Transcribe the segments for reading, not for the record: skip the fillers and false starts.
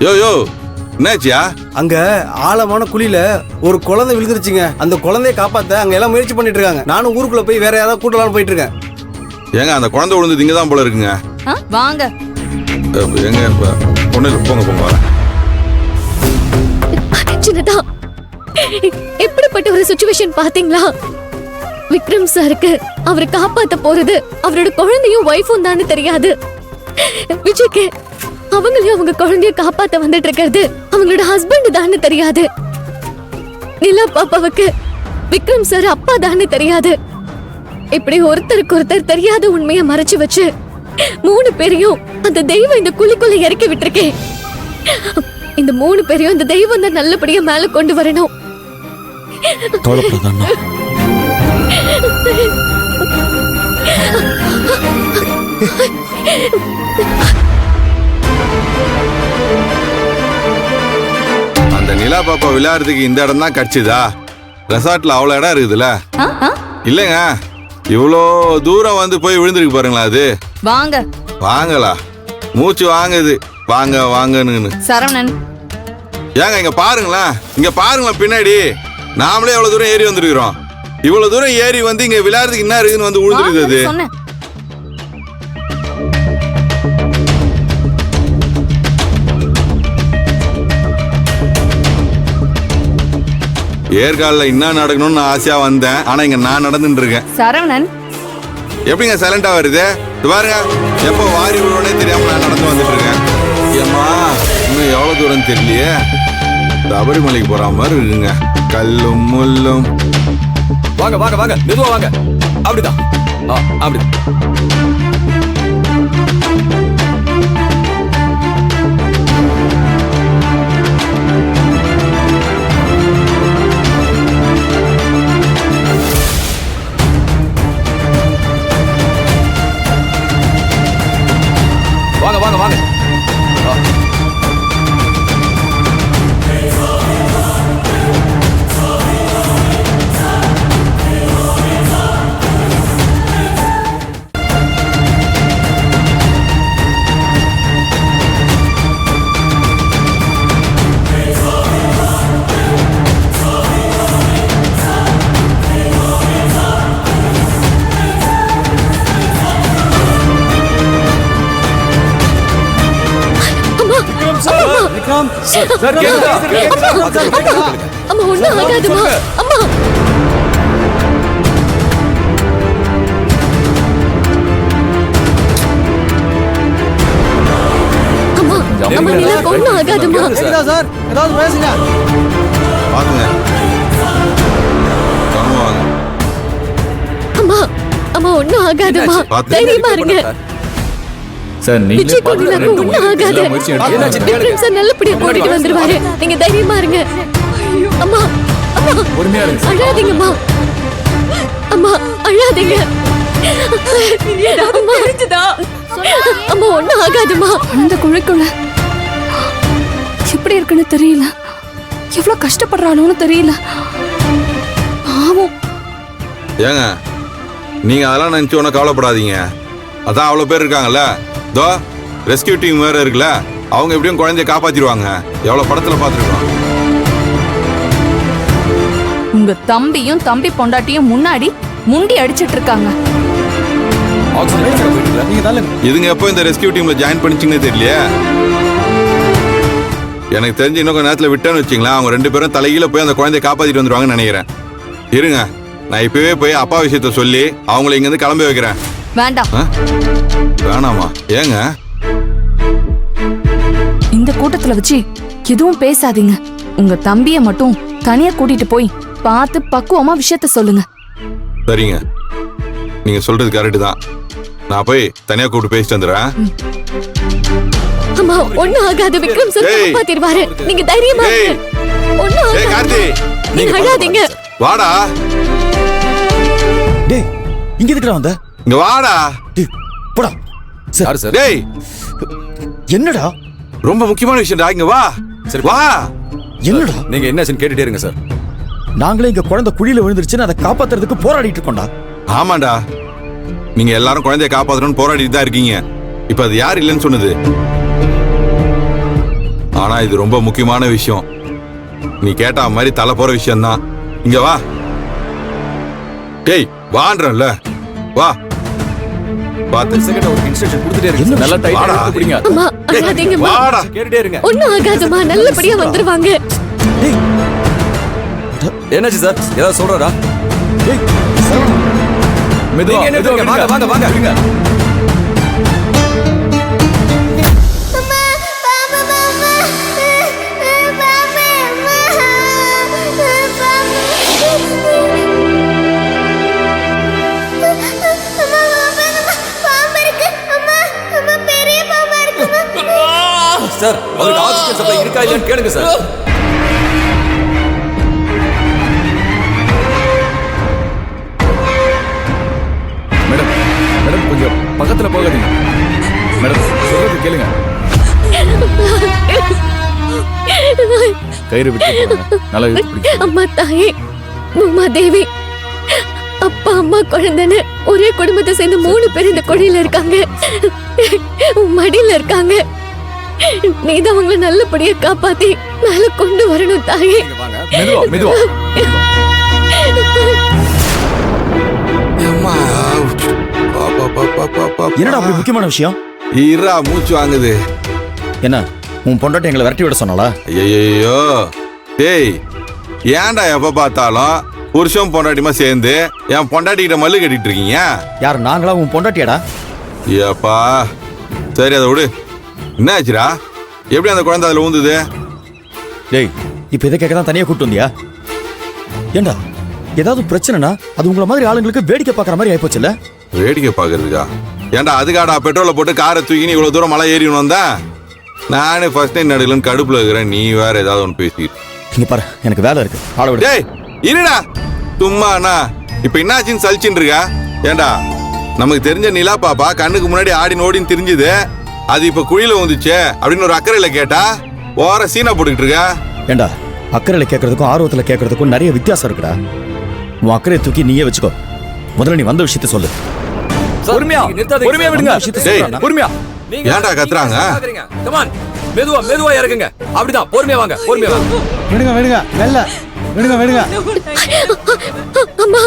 யோ யோ என்னாச்சியா? அங்க ஆழமான குழியில ஒரு குழந்தை விழுந்துருச்சுங்க. அந்த குழந்தைய காப்பாத்த அங்க எல்லாம் முயற்சி பண்ணிட்டு இருக்காங்க. நானும் ஊருக்குள்ள போய் வேற யாராவது கூட்டலாம்னு போயிட்டு இருக்கேன். ஏங்க அந்த குழந்தை விழுந்தது இங்க தான் போல இருக்குங்க. வாங்க. எங்க இப்ப பொண்ணு போங்க போங்க. சின்னதா எப்படிப்பட்ட ஒரு சிச்சுவேஷன் பாத்தீங்களா? விக்ரம் சாருக்கு அவரை காப்பாத்த போறது அவரோட குழந்தையும் வைஃபும் தானே தெரியாது. விஜய்க்கு அவங்களையும் அவங்க குழந்தைய காப்பாத்த வந்துட்டு இருக்கிறது அவங்களோட ஹஸ்பண்ட் தானே தெரியாது. நிலா பாப்பாவுக்கு விக்ரம் சார் அப்பா தானே தெரியாது. இப்படி ஒருத்தருக்கு ஒருத்தர் தெரியாத உண்மையை மறைச்சு வச்சு 3 பேரையும் அந்த தெய்வம் இந்த குழிக்குள்ள இறக்கி விட்டுருக்கேன். இந்த 3 பேரையும் இந்த தெய்வம் தான் நல்லபடியா மேல கொண்டு வரணும். அந்த நிலா பாப்பா விளையாடுறதுக்கு இந்த இடம் தான் கிடைச்சதா? ரெசார்ட்ல அவ்வளவு இடம் இருக்குதுல்ல? இல்லங்க, இவ்வளோ தூரம் வந்து போய் விழுந்திருக்கு பாருங்களா. அது வாங்க. வாங்களா? மூச்சு வாங்குது வாங்க வாங்கன்னு. சரவணன் ஏங்க இங்க பாருங்களேன், இங்க பாருங்களேன் பின்னாடி. நாமளே எவ்வளவு தூரம் ஏறி வந்திருக்கிறோம். இவ்வளவு தூரம் ஏறி வந்து இங்க விளையாடுறதுக்கு என்ன இருக்குன்னு வந்து விழுந்துருக்குது. ஏற்காலில் என்ன நடக்கணும்னு நான் ஆசையா வந்தேன். ஆனா இங்க நான் நடந்துட்டு இருக்கேன். சரவணன் எப்படிங்க சைலண்டா வருது? பாருங்க, எப்போ வாரி விடுவோனே தெரியாம நான் நடந்து வந்துட்டு இருக்கேன். ஏம்மா இன்னும் எவ்வளவு தூரம் தெரியலையே. சபரிமலைக்கு போற மாதிரி இருக்குங்க. கல்லும் முள்ளும். வாங்க வாங்க வாங்க, மெதுவா வாங்க. அப்படிதான் அப்படி. வாங்க வாங்க வாங்க. அம்மா ஒண்ணும் ஆகாதுமா. அம்மா அம்மா அம்மா நிலா ஒண்ணும் ஆகாதுமா. சார் ஏதாவது பேசுங்க. பாத்துங்க. வாங்க. அம்மா அம்மா ஒண்ணும் ஆகாதுமா. தைரியமா இருங்க சார். விஜய் கோவிலுக்கு ஒண்ணும் ஆகாது. விக்ரம் சார் நல்லபடியா கூட்டிட்டு வந்துருவாரு. நீங்க தைரியமா இருங்க. அம்மா அம்மா அழாதீங்கம்மா. அம்மா அழாதீங்க. அம்மா ஒண்ணும் ஆகாதுமா. அந்த குழைக்குள்ள எப்படி இருக்குன்னு தெரியல. எவ்வளவு கஷ்டப்படுறானோன்னு தெரியல. பாவம். ஏங்க நீங்க அதெல்லாம் நினைச்சு ஒன்னும் கவலைப்படாதீங்க. அதான் அவ்வளவு பேர் இருக்காங்கல்ல. தோ ரெஸ்கியூ டீம் வேற இருக்குல்ல. அவங்க எப்படியும் குழந்தைய காப்பாத்திடுவாங்க. எவ்வளவு படத்துல பாத்துருக்கோம். உங்க தம்பியும் தம்பி பொண்டாட்டியும் முன்னாடி முண்டி அடிச்சிட்டு இருக்காங்க. இதுங்க எப்போ இந்த ரெஸ்கியூ டீம்ல ஜாயின் பண்ணிச்சிங்கன்னு தெரியலையே. எனக்கு தெரிஞ்சு இன்னும் கொஞ்சம் நேரத்தில் விட்டேன்னு வச்சிங்களா, அவங்க 2 பேரும் தலையில போய் அந்த குழந்தைய காப்பாத்திட்டு வந்துருவாங்கன்னு நினைக்கிறேன். இருங்க, நான் இப்பவே போய் அப்பா விஷயத்த சொல்லி அவங்களை இங்க இருந்து கிளம்பி வைக்கிறேன். வேண்டாம். வேணாமா? ஏங்க? இந்த கூட்டத்துல வச்சு எதுவும் பேசாதீங்க. உங்க தம்பிய மட்டும் தனியா கூட்டிட்டு போய் பார்த்து பக்குவமா விஷயத்த சொல்லுங்க. சரிங்க, நீங்க சொல்றது கரெக்ட் தான். நான் போய் தனியா கூப்பிட்டு பேசிட்டு வந்துடுறேன். அம்மா ஒண்ணும் ஆகாது. விக்ரம் சார் காப்பாத்திடுவாரு. நீங்க தைரியமா இருங்க. ஒண்ணும் ஆகாது. கார்த்தி நீங்க அழாதீங்க. வாடா. டேய் இங்க எதுக்குடா வந்த? இங்க வாடா. டேய் போடா. Sir sir. டேய் என்னடா? ரொம்ப முக்கியமான விஷயம்டா. இங்க வா. சரி வா. என்னடா? நீங்க என்னாச்சுன்னு கேட்டுட்டே இருங்க சார். நாங்களே இங்க குழந்தை குழியில விழுந்துருச்சுன்னு அதை காப்பாத்துறதுக்கு போராடிட்டு இருக்கோம்டா. ஆமாண்டா, நீங்க எல்லாரும் குழந்தைய காப்பாற்றணும்னு போராடிட்டு தான் இருக்கீங்க. இப்ப அது யார் இல்லைன்னு சொன்னது? ஆனா இது ரொம்ப முக்கியமான விஷயம். நீ கேட்டா மாதிரி தலை போற விஷயம்தான். இங்க வா. டேய் வான்றல, வா. பாத்து செகண்ட் ஒரு இன்ஸ்ட்ரக்ஷன் கொடுத்துட்டே இருங்க. நல்லா டைட்டா வாடா. இழுத்து பிடிங்க. அம்மா அழாதீங்கம்மா. வாடா. கேட்டுட்டே இருங்க. ஒண்ணும் ஆகாதும்மா, நல்லபடியா வந்துருவாங்க. என்னாச்சு சார்? ஏதாவது சொல்றாரா? டேய் சரவணா. மெதுவா வாங்க வாங்க வாங்க. இருங்க. சார் அவருக்கு ஆக்சிஜன் சப்ளை இருக்கா இல்லையான்னு கேளுங்க சார். மேடம் மேடம் கொஞ்சம் பக்கத்துல போகாதீங்க மேடம், சொல்றது கேளுங்க. கயிறு விட்டு போடுங்க. நல்லா இழுத்து பிடிங்க. அம்மா தாயே, உமா தேவி, அப்பா அம்மா குழந்தைன்னு ஒரே குடும்பத்தை சேர்ந்து 3 பேர் இந்த கொடியில இருக்காங்க. உன் மடியில இருக்காங்க. நீதான் அவங்களை நல்லபடியா காப்பாத்தி மேல கொண்டு வரணும் தாயே. வாங்க மெதுவா மெதுவா. அம்மா. என்னடா அப்படி முக்கியமான விஷயம்? ஈரா மூச்சு வாங்குது. என்ன உன் பொண்டாட்டி எங்களை விரட்டி விட சொன்னாளா? ஐயோ டேய், ஏன்டா எப்ப பார்த்தாலும் புருஷன் பொண்டாட்டிமா சேர்ந்து என் பொண்டாட்டிக்கிட்ட மல்லு கட்டிட்டு இருக்கீங்க? யார் நாங்களா உன் பொண்டாட்டியாடா? ஏப்பா சரி அதை விடு. என்ன ஆச்சுடா? எப்படி அந்த குழந்தை அதுல ஊந்துது? டேய் இப்ப இதை கேட்க தான் தனியா கூப்பிட்டு வந்தியா? ஏண்டா ஏதாவது பிரச்சனைனா அது உங்களை மாதிரி ஆளுங்களுக்கு வேடிக்கை பார்க்குற மாதிரி ஆயிப்போச்சுல்ல? வேடிக்கை பார்க்கறதுக்கா? ஏன்டா அதுக்காடா பெட்ரோலை போட்டு காரை தூக்கி இவ்வளவு தூரம் மலை ஏறின்னு வந்தா? நானே ஃபர்ஸ்ட் டைம் நடுலன்னு கடுப்புல இருக்கிறேன், நீ வேற ஏதாவது ஒன்று பேசிட்டு. இங்க பாரு எனக்கு வேலை இருக்கு, ஆள விடு. டேய் இருடா சும்மாண்ணா. இப்ப என்னாச்சுன்னு சலிச்சுன்னு இருக்கா? ஏண்டா நமக்கு தெரிஞ்ச நிலா பாப்பா கண்ணுக்கு முன்னாடி ஆடி நோடின்னு தெரிஞ்சுது, அது இப்ப குழியில வந்துச்சு அப்படின்னு ஒரு அக்கறையில கேட்டா ஓர சீனா போட்டுக்கிட்டு இருக்கா? ஏண்டா அக்கறையில கேட்கறதுக்கும் ஆர்வத்துல கேட்கறதுக்கும் நிறைய வித்தியாசம் இருக்குடா. உன் அக்கறையை தூக்கி நீயே வச்சுக்கோ. முதல்ல நீ வந்த விஷயத்த சொல்லு. பொறுமையா பொறுமையா விடுங்க. டேய், பொறுமையா. ஏன்டா கத்துறாங்க? கமான் மெதுவா மெதுவா இறங்குங்க. அப்படிதான் பொறுமையா வாங்க பொறுமையா வாங்க. விடுங்க விடுங்க மெல்ல விடுங்க விடுங்க. அம்மா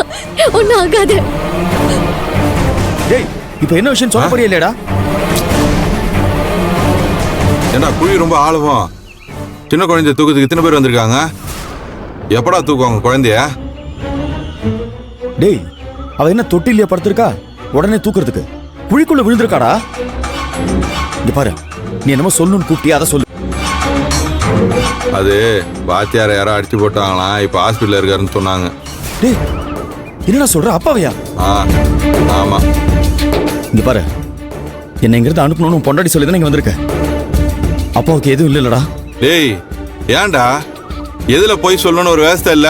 ஒண்ணும் ஆகாது. டேய் இப்போ என்ன விஷயம் சொல்ல போறியா இல்லையாடா? ஏண்டா குழி ரொம்ப ஆழம். சின்ன குழந்தைய தூக்கத்துக்கு இத்தனை பேர் வந்திருக்காங்க. எப்படா தூக்குவாங்க குழந்தைய? டேய் அவ என்ன தொட்டிலையா படுத்திருக்கா? உடனே தூக்குறதுக்கு குழிக்குள்ள விழுந்திருக்காடா. இங்க பாரு, நீ என்னமோ சொல்லணும்னு கூப்பிட்டியா, அதை சொல்லு. அது பாத்தியார யாரோ அடிச்சு போட்டாங்களாம், இப்ப ஹாஸ்பிட்டல் இருக்காருன்னு சொன்னாங்க. டேய் என்னடா சொல்ற? அப்பாவையா? ஆமா. இங்க பாரு, என்ன இங்கிருந்து அனுப்பணும்னு பொண்டாடி சொல்லி தானே இங்க வந்திருக்க. அப்பாவுக்கு எதுவும் இல்லடா. டேய் ஏன்டா எதுல போய் சொல்லணும்னு ஒரு விவசாய இல்ல?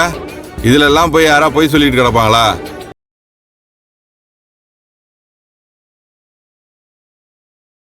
இதுல எல்லாம் போய் யாரா போய் சொல்லிட்டு கிடப்பாங்களா?